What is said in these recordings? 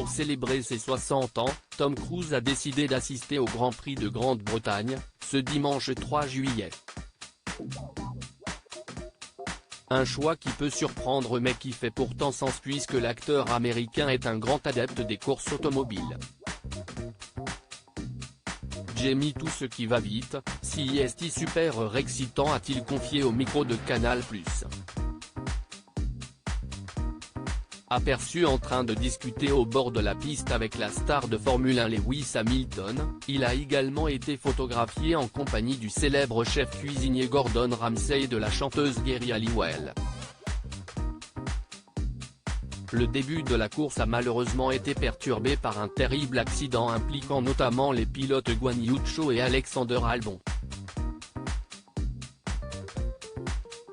Pour célébrer ses 60 ans, Tom Cruise a décidé d'assister au Grand Prix de Grande-Bretagne, ce dimanche 3 juillet. Un choix qui peut surprendre mais qui fait pourtant sens puisque l'acteur américain est un grand adepte des courses automobiles. J'ai tout ce qui va vite, si est super excitant, a-t-il confié au micro de Canal+. Aperçu en train de discuter au bord de la piste avec la star de Formule 1 Lewis Hamilton, il a également été photographié en compagnie du célèbre chef cuisinier Gordon Ramsay et de la chanteuse Geri Halliwell. Le début de la course a malheureusement été perturbé par un terrible accident impliquant notamment les pilotes Guan Yu Zhou et Alexander Albon.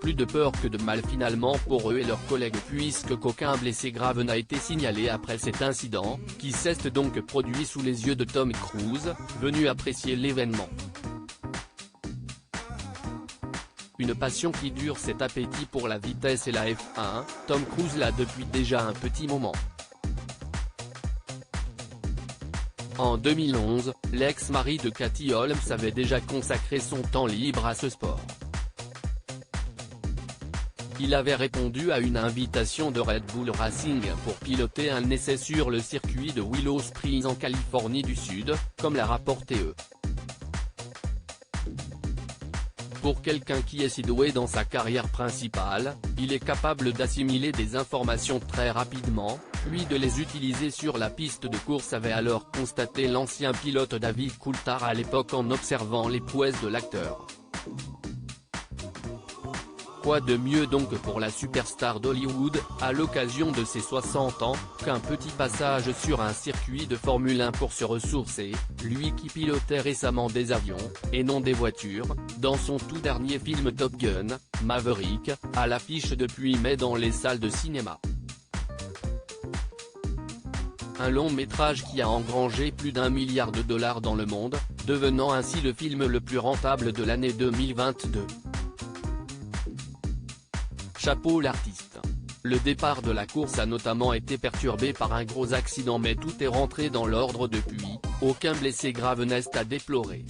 Plus de peur que de mal finalement pour eux et leurs collègues puisque qu'aucun blessé grave n'a été signalé après cet incident, qui s'est donc produit sous les yeux de Tom Cruise, venu apprécier l'événement. Une passion qui dure, cet appétit pour la vitesse et la F1, Tom Cruise l'a depuis déjà un petit moment. En 2011, l'ex-mari de Katie Holmes avait déjà consacré son temps libre à ce sport. Il avait répondu à une invitation de Red Bull Racing pour piloter un essai sur le circuit de Willow Springs en Californie du Sud, comme l'a rapporté E! Pour quelqu'un qui est si doué dans sa carrière principale, il est capable d'assimiler des informations très rapidement, puis de les utiliser sur la piste de course, avait alors constaté l'ancien pilote David Coulthard à l'époque en observant les prouesses de l'acteur. Quoi de mieux donc pour la superstar d'Hollywood, à l'occasion de ses 60 ans, qu'un petit passage sur un circuit de Formule 1 pour se ressourcer, lui qui pilotait récemment des avions, et non des voitures, dans son tout dernier film Top Gun, Maverick, à l'affiche depuis mai dans les salles de cinéma. Un long métrage qui a engrangé plus d'1 milliard de dollars dans le monde, devenant ainsi le film le plus rentable de l'année 2022. Chapeau l'artiste. Le départ de la course a notamment été perturbé par un gros accident mais tout est rentré dans l'ordre depuis, aucun blessé grave n'est à déplorer.